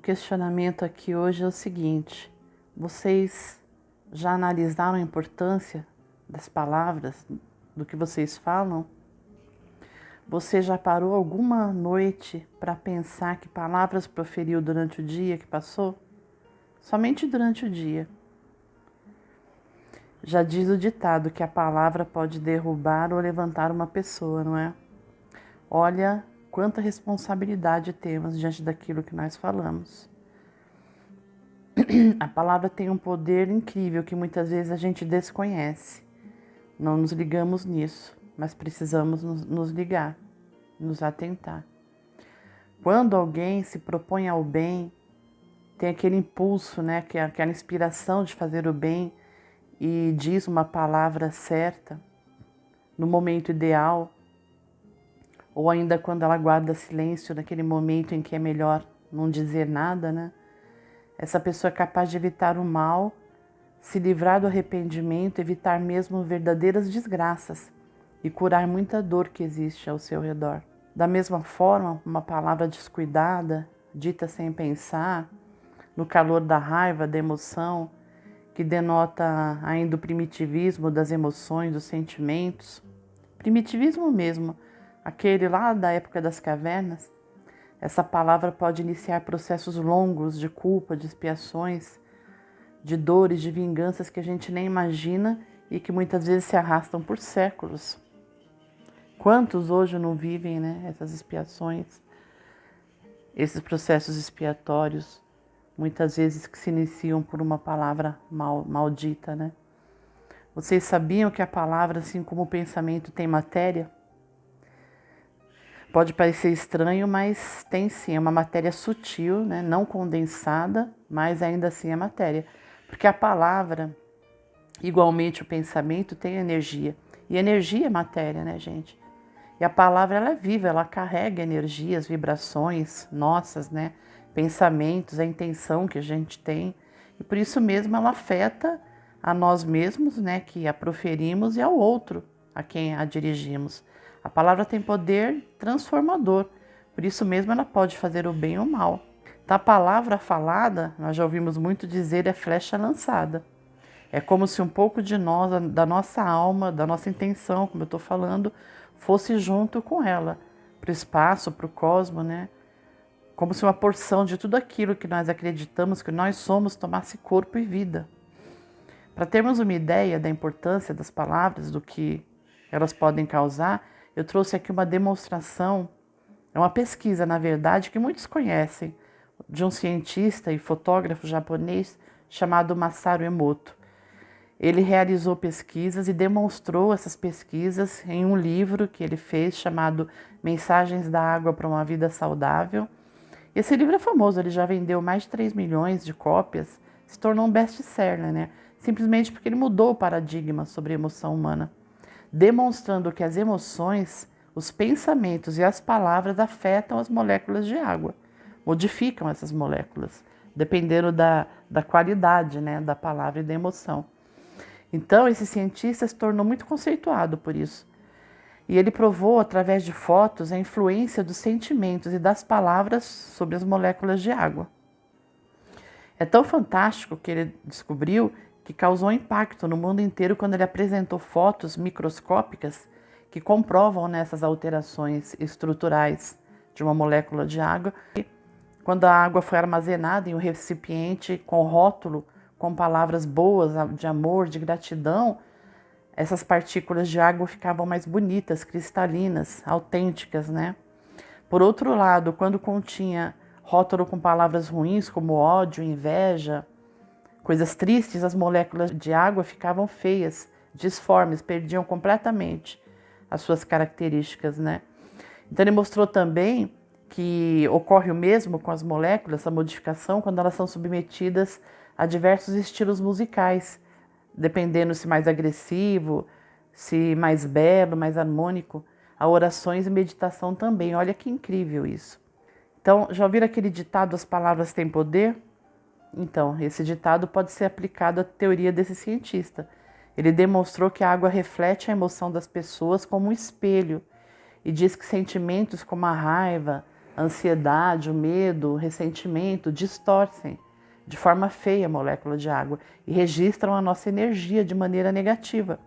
questionamento aqui hoje é o seguinte: vocês já analisaram a importância das palavras, do que vocês falam? Você já parou alguma noite para pensar que palavras proferiu durante o dia que passou? Somente durante o dia. Já diz o ditado que a palavra pode derrubar ou levantar uma pessoa, não é? Olha quanta responsabilidade temos diante daquilo que nós falamos. A palavra tem um poder incrível que muitas vezes a gente desconhece. Não nos ligamos nisso, mas precisamos nos ligar, nos atentar. Quando alguém se propõe ao bem, tem aquele impulso, né, que é aquela inspiração de fazer o bem e diz uma palavra certa, no momento ideal, ou ainda quando ela guarda silêncio naquele momento em que é melhor não dizer nada, né? Essa pessoa é capaz de evitar o mal, se livrar do arrependimento, evitar mesmo verdadeiras desgraças e curar muita dor que existe ao seu redor. Da mesma forma, uma palavra descuidada, dita sem pensar, no calor da raiva, da emoção, que denota ainda o primitivismo das emoções, dos sentimentos, primitivismo mesmo, aquele lá da época das cavernas. Essa palavra pode iniciar processos longos de culpa, de expiações, de dores, de vinganças que a gente nem imagina e que muitas vezes se arrastam por séculos. Quantos hoje não vivem, né, essas expiações, esses processos expiatórios, muitas vezes que se iniciam por uma palavra maldita, né? Vocês sabiam que a palavra, assim como o pensamento, tem matéria? Pode parecer estranho, mas tem sim, é uma matéria sutil, né? Não condensada, mas ainda assim é matéria. Porque a palavra, igualmente o pensamento, tem energia. E energia é matéria, né, gente? E a palavra, ela é viva, ela carrega energias, vibrações nossas, né? Pensamentos, a intenção que a gente tem. E por isso mesmo ela afeta a nós mesmos, né? Que a proferimos e ao outro, a quem a dirigimos. A palavra tem poder transformador, por isso mesmo ela pode fazer o bem ou o mal. Então, a palavra falada, nós já ouvimos muito dizer, é flecha lançada. É como se um pouco de nós, da nossa alma, da nossa intenção, como eu estou falando, fosse junto com ela, para o espaço, para o cosmos, né? Como se uma porção de tudo aquilo que nós acreditamos que nós somos tomasse corpo e vida. Para termos uma ideia da importância das palavras, do que elas podem causar, eu trouxe aqui uma demonstração, é uma pesquisa, na verdade, que muitos conhecem, de um cientista e fotógrafo japonês chamado Masaru Emoto. Ele realizou pesquisas e demonstrou essas pesquisas em um livro que ele fez chamado Mensagens da Água para uma Vida Saudável. Esse livro é famoso, ele já vendeu mais de 3 milhões de cópias, se tornou um best-seller, né? Simplesmente porque ele mudou o paradigma sobre a emoção humana, demonstrando que as emoções, os pensamentos e as palavras afetam as moléculas de água, modificam essas moléculas, dependendo da qualidade, né, da palavra e da emoção. Então, esse cientista se tornou muito conceituado por isso. E ele provou, através de fotos, a influência dos sentimentos e das palavras sobre as moléculas de água. É tão fantástico que ele descobriu que causou impacto no mundo inteiro quando ele apresentou fotos microscópicas que comprovam nessas alterações estruturais de uma molécula de água. Quando a água foi armazenada em um recipiente com rótulo, com palavras boas, de amor, de gratidão, essas partículas de água ficavam mais bonitas, cristalinas, autênticas, né? Por outro lado, quando continha rótulo com palavras ruins, como ódio, inveja, coisas tristes, as moléculas de água ficavam feias, disformes, perdiam completamente as suas características, né? Então ele mostrou também que ocorre o mesmo com as moléculas, a modificação, quando elas são submetidas a diversos estilos musicais, dependendo se mais agressivo, se mais belo, mais harmônico, a orações e meditação também. Olha que incrível isso. Então, já ouviram aquele ditado, as palavras têm poder? Então, esse ditado pode ser aplicado à teoria desse cientista. Ele demonstrou que a água reflete a emoção das pessoas como um espelho e diz que sentimentos como a raiva, A ansiedade, o medo, o ressentimento distorcem de forma feia a molécula de água e registram a nossa energia de maneira negativa.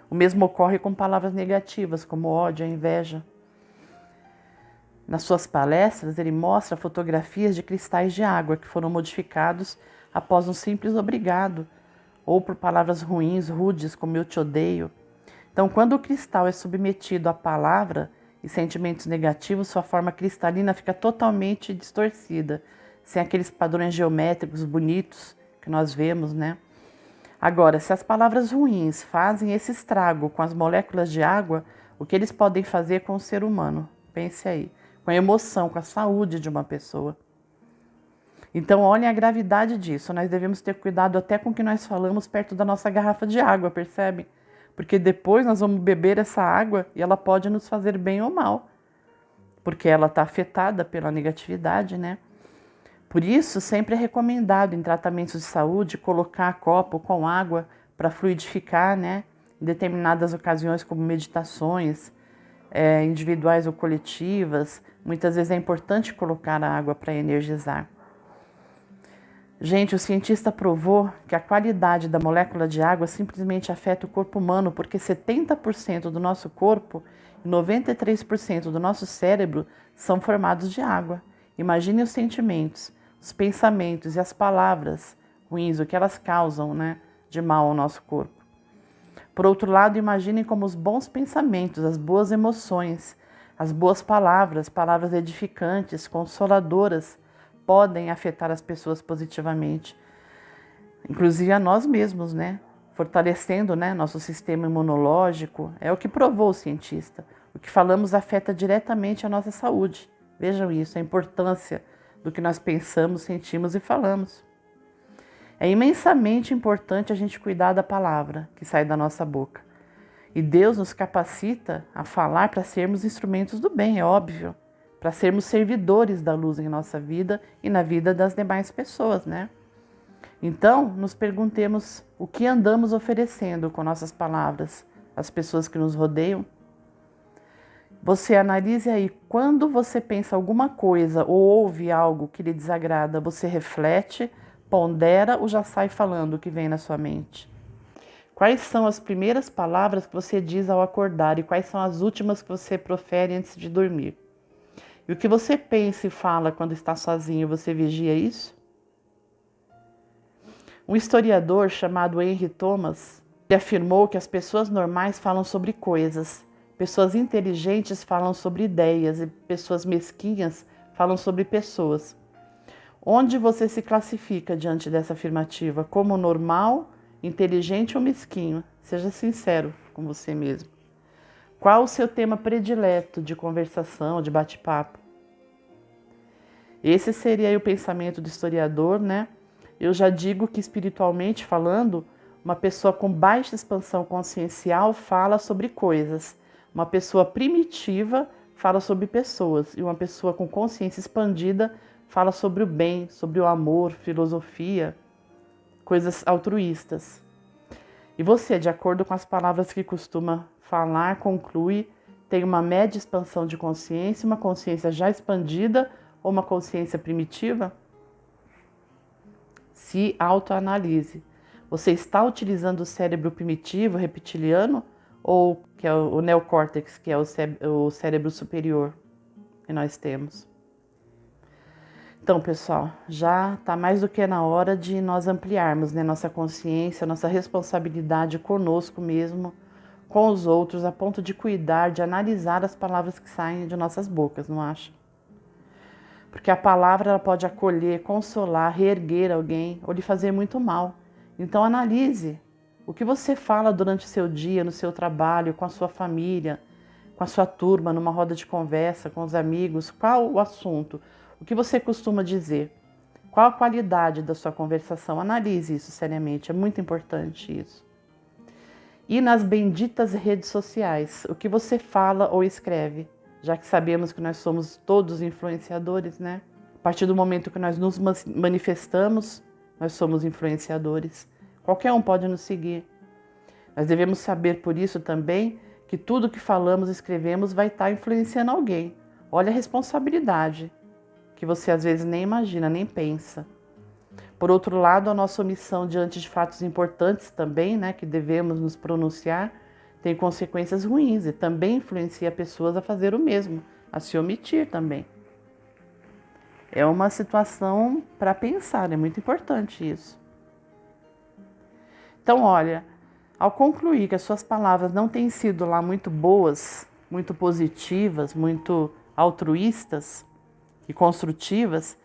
O mesmo ocorre com palavras negativas, como ódio, a inveja. Nas suas palestras, ele mostra fotografias de cristais de água que foram modificados após um simples obrigado, ou por palavras ruins, rudes, como eu te odeio. Então, quando o cristal é submetido à palavra e sentimentos negativos, sua forma cristalina fica totalmente distorcida, sem aqueles padrões geométricos bonitos que nós vemos, né? Agora, se as palavras ruins fazem esse estrago com as moléculas de água, o que eles podem fazer com o ser humano? Pense aí, com a emoção, com a saúde de uma pessoa. Então, olhem a gravidade disso. Nós devemos ter cuidado até com o que nós falamos perto da nossa garrafa de água, percebe? Porque depois nós vamos beber essa água e ela pode nos fazer bem ou mal, porque ela está afetada pela negatividade, né? Por isso, sempre é recomendado em tratamentos de saúde colocar copo com água para fluidificar, né? Em determinadas ocasiões, como meditações individuais ou coletivas, muitas vezes é importante colocar a água para energizar. Gente, o cientista provou que a qualidade da molécula de água simplesmente afeta o corpo humano, porque 70% do nosso corpo e 93% do nosso cérebro são formados de água. Imagine os sentimentos, os pensamentos e as palavras ruins, o que elas causam, né, de mal ao nosso corpo. Por outro lado, imaginem como os bons pensamentos, as boas emoções, as boas palavras, palavras edificantes, consoladoras, podem afetar as pessoas positivamente, inclusive a nós mesmos, né? Fortalecendo, né, nosso sistema imunológico. É o que provou o cientista. O que falamos afeta diretamente a nossa saúde. Vejam isso, a importância do que nós pensamos, sentimos e falamos. É imensamente importante a gente cuidar da palavra que sai da nossa boca. E Deus nos capacita a falar para sermos instrumentos do bem, é óbvio. Para sermos servidores da luz em nossa vida e na vida das demais pessoas, né? Então, nos perguntemos o que andamos oferecendo com nossas palavras às pessoas que nos rodeiam. Você analise aí, quando você pensa alguma coisa ou ouve algo que lhe desagrada, você reflete, pondera ou já sai falando o que vem na sua mente? Quais são as primeiras palavras que você diz ao acordar e quais são as últimas que você profere antes de dormir? E o que você pensa e fala quando está sozinho, você vigia isso? Um historiador chamado Henry Thomas afirmou que as pessoas normais falam sobre coisas, pessoas inteligentes falam sobre ideias e pessoas mesquinhas falam sobre pessoas. Onde você se classifica diante dessa afirmativa? Como normal, inteligente ou mesquinho? Seja sincero com você mesmo. Qual o seu tema predileto de conversação, de bate-papo? Esse seria aí o pensamento do historiador, né? Eu já digo que, espiritualmente falando, uma pessoa com baixa expansão consciencial fala sobre coisas. Uma pessoa primitiva fala sobre pessoas. E uma pessoa com consciência expandida fala sobre o bem, sobre o amor, filosofia, coisas altruístas. E você, de acordo com as palavras que costuma falar, conclui, tem uma média expansão de consciência, uma consciência já expandida ou uma consciência primitiva? Se autoanalise. Você está utilizando o cérebro primitivo, reptiliano, ou que é o neocórtex, que é o cérebro superior que nós temos? Então, pessoal, já está mais do que na hora de nós ampliarmos, né, nossa consciência, nossa responsabilidade conosco mesmo, com os outros, a ponto de cuidar, de analisar as palavras que saem de nossas bocas, não acha? Porque a palavra ela pode acolher, consolar, reerguer alguém ou lhe fazer muito mal. Então analise o que você fala durante o seu dia, no seu trabalho, com a sua família, com a sua turma, numa roda de conversa, com os amigos. Qual o assunto? O que você costuma dizer? Qual a qualidade da sua conversação? Analise isso seriamente, é muito importante isso. E nas benditas redes sociais, o que você fala ou escreve? Já que sabemos que nós somos todos influenciadores, né? A partir do momento que nós nos manifestamos, nós somos influenciadores. Qualquer um pode nos seguir. Nós devemos saber por isso também que tudo que falamos e escrevemos vai estar influenciando alguém. Olha a responsabilidade que você às vezes nem imagina, nem pensa. Por outro lado, a nossa omissão diante de fatos importantes também, né, que devemos nos pronunciar, tem consequências ruins e também influencia pessoas a fazer o mesmo, a se omitir também. É uma situação para pensar, é muito importante isso. Então, olha, ao concluir que as suas palavras não têm sido lá muito boas, muito positivas, muito altruístas e construtivas,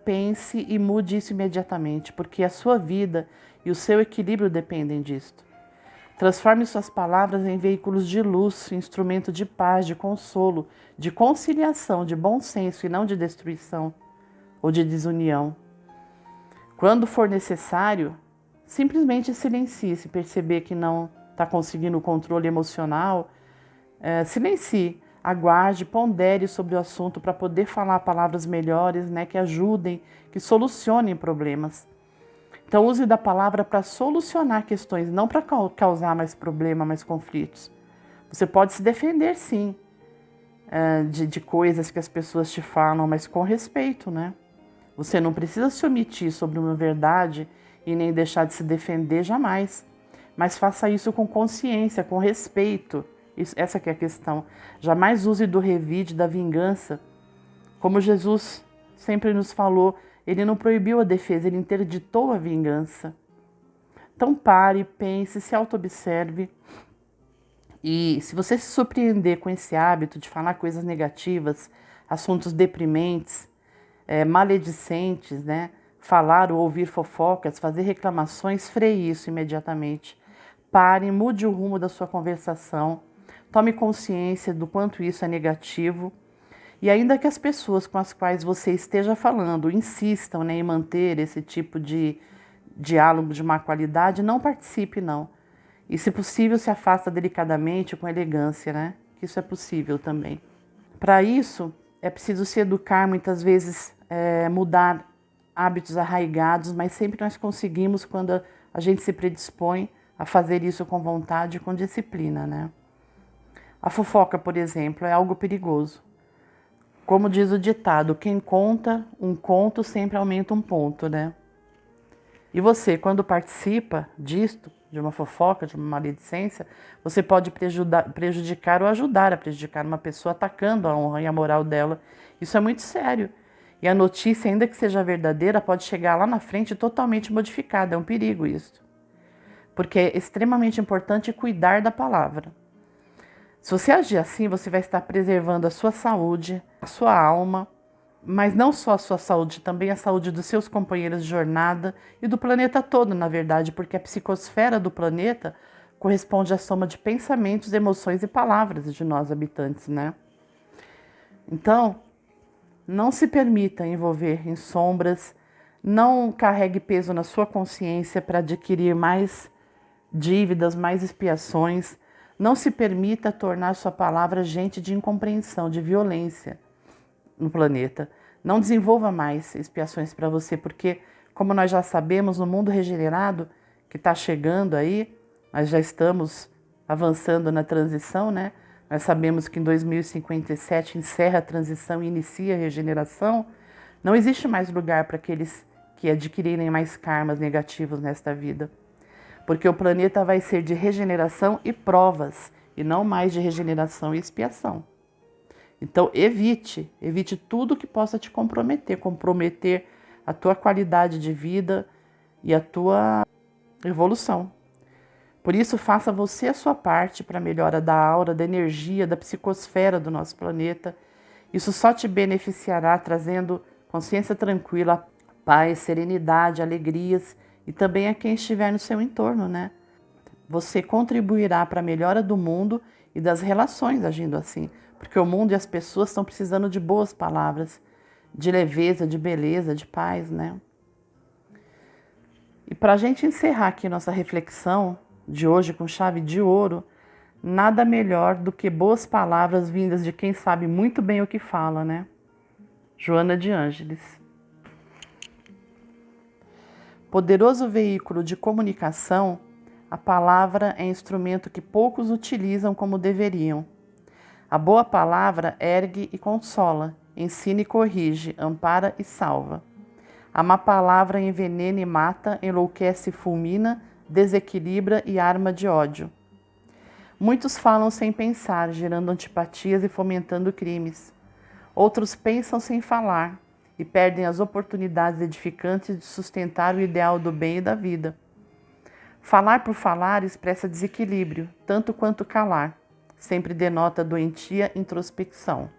pense e mude isso imediatamente, porque a sua vida e o seu equilíbrio dependem disto. Transforme suas palavras em veículos de luz, instrumento de paz, de consolo, de conciliação, de bom senso e não de destruição ou de desunião. Quando for necessário, simplesmente silencie. Se perceber que não está conseguindo o controle emocional, silencie, aguarde, pondere sobre o assunto para poder falar palavras melhores, né, que ajudem, que solucionem problemas. Então use da palavra para solucionar questões, não para causar mais problema, mais conflitos. Você pode se defender, sim, de coisas que as pessoas te falam, mas com respeito, né? Você não precisa se omitir sobre uma verdade e nem deixar de se defender jamais. Mas faça isso com consciência, com respeito. Essa que é a questão. Jamais use do revide, da vingança. Como Jesus sempre nos falou, ele não proibiu a defesa, ele interditou a vingança. Então pare, pense, se auto-observe. E se você se surpreender com esse hábito de falar coisas negativas, assuntos deprimentes, maledicentes, né? Falar ou ouvir fofocas, fazer reclamações, freie isso imediatamente. Pare, mude o rumo da sua conversação, tome consciência do quanto isso é negativo. E ainda que as pessoas com as quais você esteja falando insistam, né, em manter esse tipo de diálogo de má qualidade, não participe, não. E, se possível, se afasta delicadamente, com elegância, né? Que isso é possível também. Para isso, é preciso se educar, muitas vezes mudar hábitos arraigados, mas sempre nós conseguimos quando a gente se predispõe a fazer isso com vontade e com disciplina, né? A fofoca, por exemplo, é algo perigoso. Como diz o ditado, quem conta um conto sempre aumenta um ponto, né? E você, quando participa disto, de uma fofoca, de uma maledicência, você pode prejudicar ou ajudar a prejudicar uma pessoa atacando a honra e a moral dela. Isso é muito sério. E a notícia, ainda que seja verdadeira, pode chegar lá na frente totalmente modificada. É um perigo isso. Porque é extremamente importante cuidar da palavra. Se você agir assim, você vai estar preservando a sua saúde, a sua alma, mas não só a sua saúde, também a saúde dos seus companheiros de jornada e do planeta todo, na verdade, porque a psicosfera do planeta corresponde à soma de pensamentos, emoções e palavras de nós habitantes, né? Então, não se permita envolver em sombras, não carregue peso na sua consciência para adquirir mais dívidas, mais expiações. Não se permita tornar sua palavra agente de incompreensão, de violência no planeta. Não desenvolva mais expiações para você, porque, como nós já sabemos, no mundo regenerado que está chegando aí, nós já estamos avançando na transição, né? Nós sabemos que em 2057 encerra a transição e inicia a regeneração. Não existe mais lugar para aqueles que adquirirem mais karmas negativos nesta vida, porque o planeta vai ser de regeneração e provas, e não mais de regeneração e expiação. Então evite tudo que possa te comprometer a tua qualidade de vida e a tua evolução. Por isso, faça você a sua parte para a melhora da aura, da energia, da psicosfera do nosso planeta. Isso só te beneficiará trazendo consciência tranquila, paz, serenidade, alegrias e também a quem estiver no seu entorno, né? Você contribuirá para a melhora do mundo e das relações agindo assim, porque o mundo e as pessoas estão precisando de boas palavras, de leveza, de beleza, de paz, né? E para a gente encerrar aqui nossa reflexão de hoje com chave de ouro, nada melhor do que boas palavras vindas de quem sabe muito bem o que fala, né? Joana de Ângeles. Poderoso veículo de comunicação, a palavra é instrumento que poucos utilizam como deveriam. A boa palavra ergue e consola, ensina e corrige, ampara e salva. A má palavra envenena e mata, enlouquece e fulmina, desequilibra e arma de ódio. Muitos falam sem pensar, gerando antipatias e fomentando crimes. Outros pensam sem falar e perdem as oportunidades edificantes de sustentar o ideal do bem e da vida. Falar por falar expressa desequilíbrio, tanto quanto calar. Sempre denota doentia introspecção.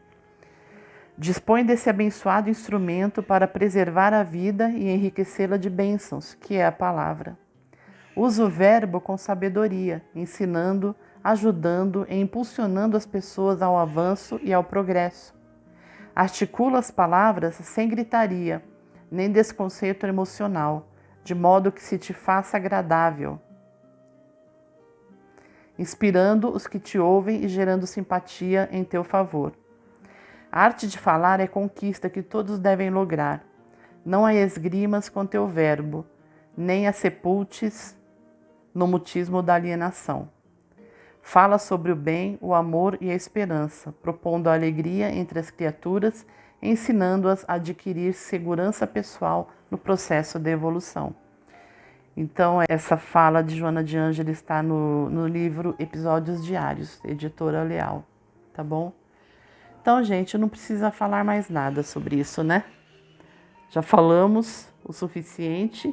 Dispõe desse abençoado instrumento para preservar a vida e enriquecê-la de bênçãos, que é a palavra. Usa o verbo com sabedoria, ensinando, ajudando e impulsionando as pessoas ao avanço e ao progresso. Articula as palavras sem gritaria, nem desconcerto emocional, de modo que se te faça agradável, inspirando os que te ouvem e gerando simpatia em teu favor. A arte de falar é conquista que todos devem lograr. Não a esgrimas com teu verbo, nem a sepultes no mutismo da alienação. Fala sobre o bem, o amor e a esperança, propondo a alegria entre as criaturas, ensinando-as a adquirir segurança pessoal no processo de evolução. Então, essa fala de Joana de Ângeles está no livro Episódios Diários, editora Leal, tá bom? Então, gente, não precisa falar mais nada sobre isso, né? Já falamos o suficiente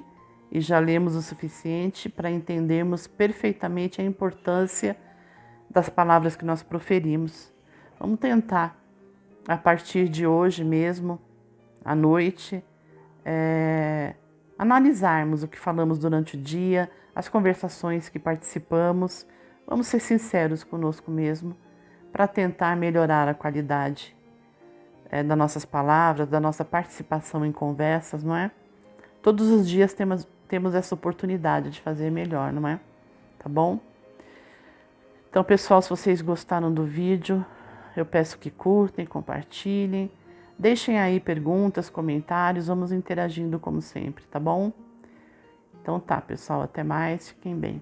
e já lemos o suficiente para entendermos perfeitamente a importância das palavras que nós proferimos. Vamos tentar, a partir de hoje mesmo, à noite, analisarmos o que falamos durante o dia, as conversações que participamos. Vamos ser sinceros conosco mesmo, para tentar melhorar a qualidade das nossas palavras, da nossa participação em conversas, não é? Todos os dias temos essa oportunidade de fazer melhor, não é? Tá bom? Então, pessoal, se vocês gostaram do vídeo, eu peço que curtem, compartilhem, deixem aí perguntas, comentários, vamos interagindo como sempre, tá bom? Então tá, pessoal, até mais, fiquem bem.